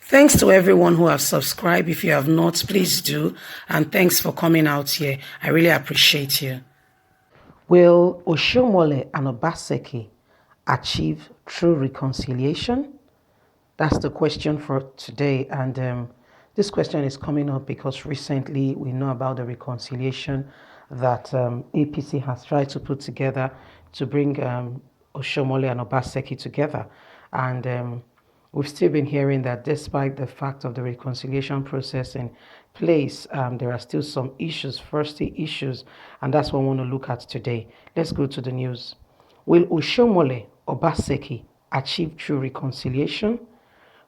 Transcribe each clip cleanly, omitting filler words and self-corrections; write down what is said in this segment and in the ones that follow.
Thanks to everyone who have subscribed. If you have not, please do. And thanks for coming out here. I really appreciate you. Will Oshiomhole and Obaseki achieve true reconciliation? That's the question for today. And this question is coming up because recently we know about the reconciliation that APC has tried to put together to bring Oshiomhole and Obaseki together. And we've still been hearing that despite the fact of the reconciliation process in place, there are still some issues, thirsty issues, and that's what I want to look at today. Let's go to the news. Will Oshiomhole Obaseki achieve true reconciliation?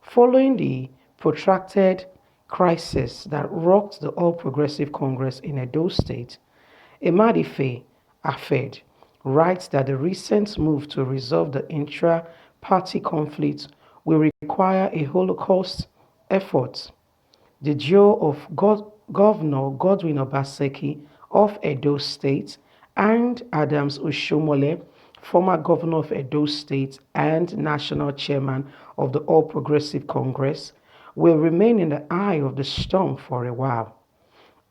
Following the protracted crisis that rocked the All Progressive Congress in Edo State, Emadife Afed writes that the recent move to resolve the intra-party conflict will require a Holocaust effort. The duo of Governor Godwin Obaseki of Edo State and Adams Oshiomhole, former governor of Edo State and national chairman of the All Progressive Congress, will remain in the eye of the storm for a while.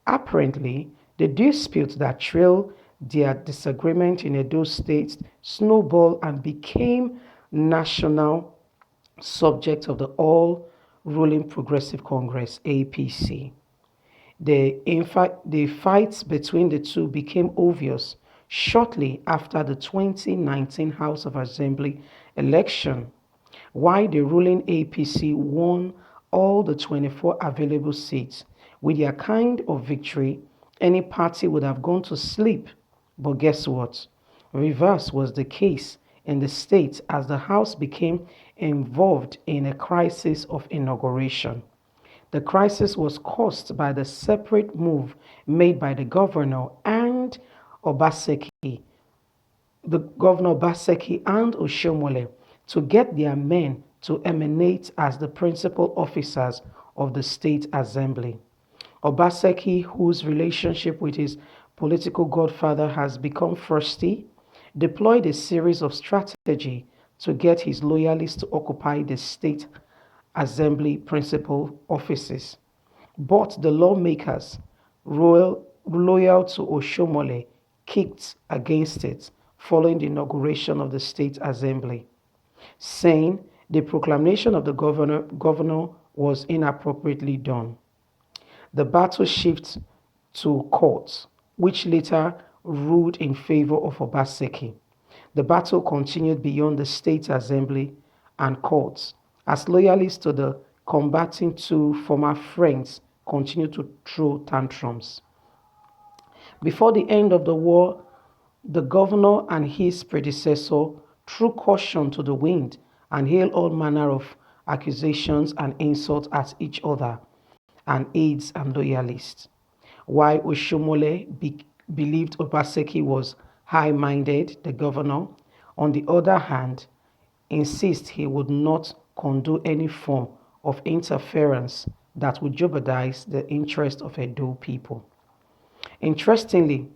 Apparently, the dispute that trailed their disagreement in Edo State snowballed and became national subject of the all-ruling Progressive Congress, APC. The fights between the two became obvious shortly after the 2019 House of Assembly election, while the ruling APC won all the 24 available seats. With their kind of victory, any party would have gone to sleep. But guess what? Reverse was the case in the state as the House became involved in a crisis of inauguration. The crisis was caused by the separate move made by the governor and Obaseki, the governor Obaseki and Oshiomhole, to get their men to emanate as the principal officers of the state assembly. Obaseki, whose relationship with his political godfather has become frosty, deployed a series of strategy to get his loyalists to occupy the state assembly principal offices. But the lawmakers, loyal to Oshiomhole, kicked against it following the inauguration of the state assembly, saying the proclamation of the governor was inappropriately done. The battle shifted to courts, which later ruled in favor of Obaseki. The battle continued beyond the state assembly and courts as loyalists to the combating two former friends continued to throw tantrums. Before the end of the war, the governor and his predecessor threw caution to the wind and hailed all manner of accusations and insults at each other and aides and loyalists. While Oshiomhole believed Obaseki was high-minded, the governor, on the other hand, insists he would not condone any form of interference that would jeopardize the interest of Edo people. Interestingly,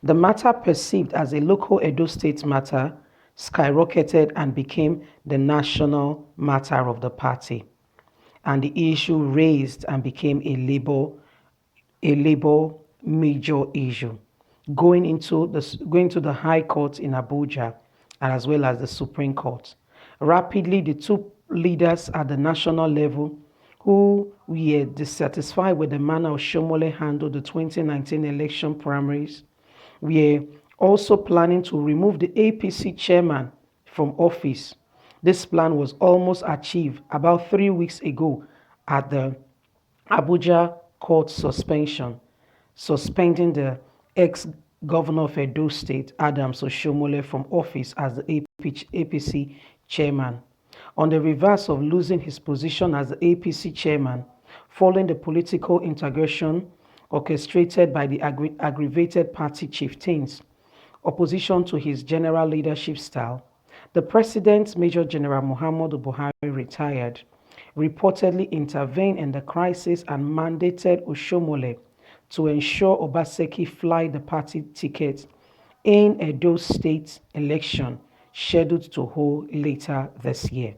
the matter perceived as a local Edo State matter skyrocketed and became the national matter of the party, and the issue raised and became a labor major issue, going to the High Court in Abuja and as well as the Supreme Court. Rapidly, the two leaders at the national level who were dissatisfied with the manner Oshiomhole handled the 2019 election primaries were also planning to remove the APC chairman from office. This plan was almost achieved about 3 weeks ago at the Abuja court suspending the ex-governor of Edo State, Adams Oshiomhole, from office as the APC chairman. On the reverse of losing his position as the APC chairman, following the political integration orchestrated by the aggravated party chieftains, opposition to his general leadership style, the president, Major General Muhammadu Buhari, retired, reportedly intervened in the crisis and mandated Oshiomhole to ensure Obaseki fly the party ticket in Edo State election scheduled to hold later this year.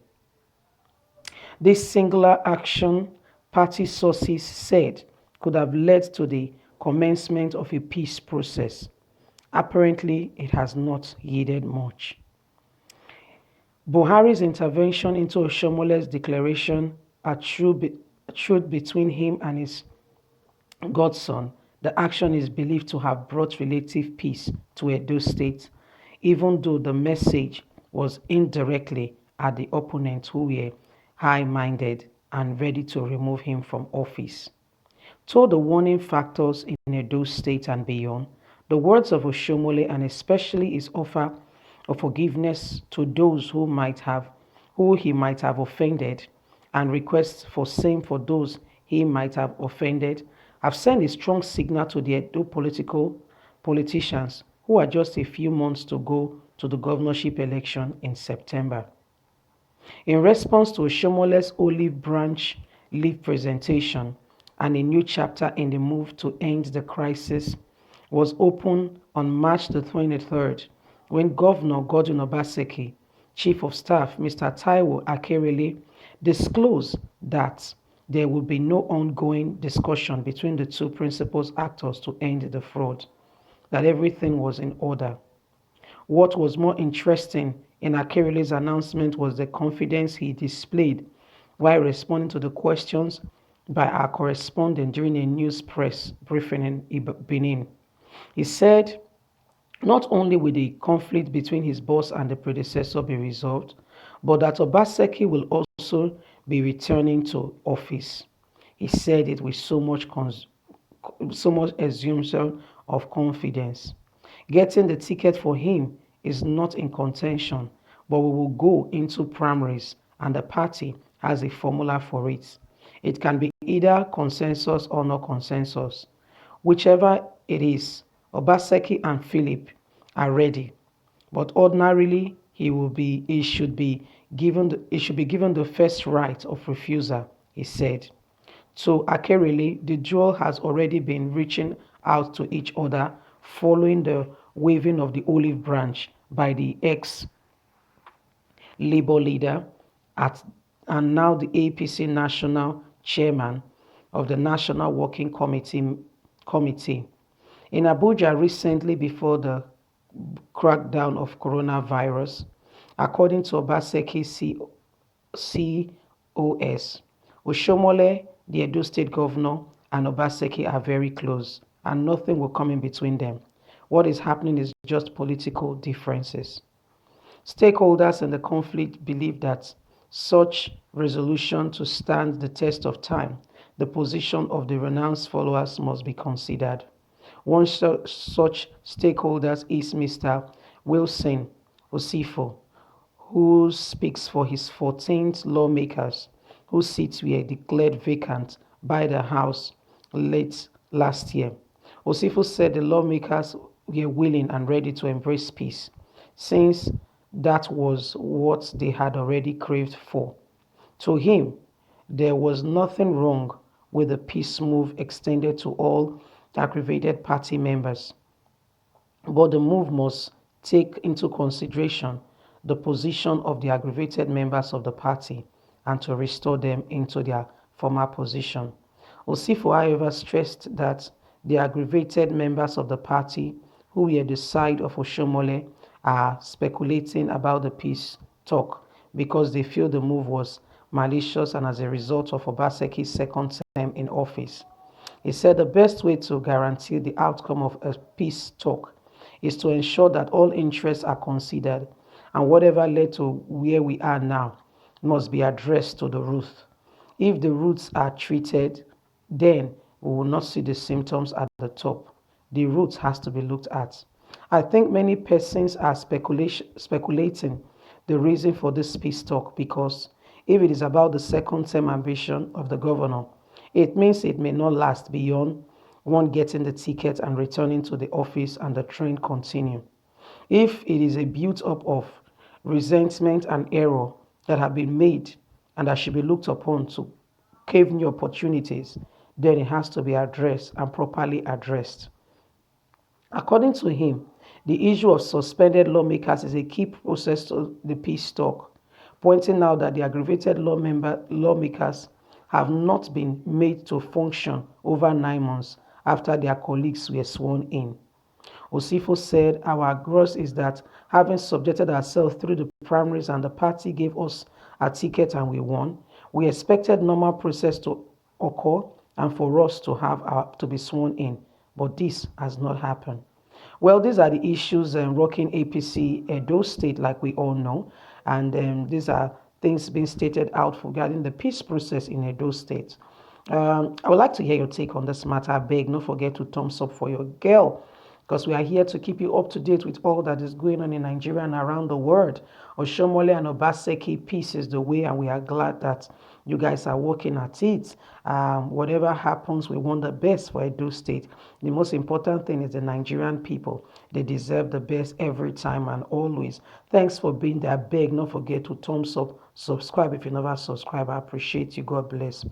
This singular action, party sources said, could have led to the commencement of a peace process. Apparently, it has not yielded much. Buhari's intervention into Oshomole's declaration a truth between him and his godson, the action is believed to have brought relative peace to Edo State, even though the message was indirectly at the opponents who were high-minded and ready to remove him from office. To the warning factors in Edo State and beyond, the words of Oshomole and especially his offer of forgiveness to those who he might have offended and requests for same for those he might have offended have sent a strong signal to the Edo politicians who are just a few months to go to the governorship election in September. In response to Oshomole's olive branch leave presentation, and a new chapter in the move to end the crisis was opened on March the 23rd when Governor Godwin Obaseki, Chief of Staff Mr. Taiwo Akerele, disclosed that there would be no ongoing discussion between the two principal actors to end the fraud, that everything was in order. What was more interesting in Akerele's announcement was the confidence he displayed while responding to the questions by our correspondent during a news press briefing in Benin. He said not only will the conflict between his boss and the predecessor be resolved, but that Obaseki will also be returning to office. He said it with so much assumption of confidence. Getting the ticket for him is not in contention, but we will go into primaries and the party has a formula for it. It can be either consensus or no consensus. Whichever it is, Obaseki and Philip are ready. But ordinarily, he should be given the first right of refusal, he said. So Akerele, the duo has already been reaching out to each other following the waving of the olive branch by the ex-Labour leader at, and now the APC national chairman of the National Working Committee. In Abuja recently before the crackdown of coronavirus, according to Obaseki COS, Oshomole, the Edo State governor, and Obaseki are very close, and nothing will come in between them. What is happening is just political differences. Stakeholders in the conflict believe that such resolution to stand the test of time, the position of the renounced followers must be considered. One such stakeholder is Mr. Wilson Osifo, who speaks for his 14th lawmakers whose seats were declared vacant by the House late last year. Osifo said the lawmakers were willing and ready to embrace peace, since that was what they had already craved for. To him, there was nothing wrong with the peace move extended to all aggravated party members, but the move must take into consideration the position of the aggravated members of the party and to restore them into their former position. Osifo, however, stressed that the aggravated members of the party who were the side of Oshomole are speculating about the peace talk because they feel the move was malicious and as a result of Obaseki's second term in office. He said the best way to guarantee the outcome of a peace talk is to ensure that all interests are considered and whatever led to where we are now must be addressed to the root. If the roots are treated, then we will not see the symptoms at the top. The root has to be looked at. I think many persons are speculating the reason for this peace talk because if it is about the second term ambition of the governor, it means it may not last beyond one getting the ticket and returning to the office and the train continue. If it is a built up of resentment and error that have been made and that should be looked upon to cave new opportunities, then it has to be addressed and properly addressed. According to him, the issue of suspended lawmakers is a key process to the peace talk. pointing out that the aggravated lawmakers have not been made to function over 9 months after their colleagues were sworn in. Osifo said, "Our gross is that having subjected ourselves through the primaries and the party gave us a ticket and we won, we expected normal process to occur and for us to be sworn in. But this has not happened." Well, these are the issues rocking APC Edo State, like we all know, and these are things being stated out regarding the peace process in Edo State. I would like to hear your take on this matter. I beg, don't forget to thumbs up for your girl, because we are here to keep you up to date with all that is going on in Nigeria and around the world. Oshiomhole and Obaseki, peace is the way, and we are glad that you guys are working at it. Whatever happens, we want the best for Edo State. The most important thing is the Nigerian people. They deserve the best every time and always. Thanks for being there. Beg, don't forget to thumbs up, subscribe if you never subscribe. I appreciate you. God bless.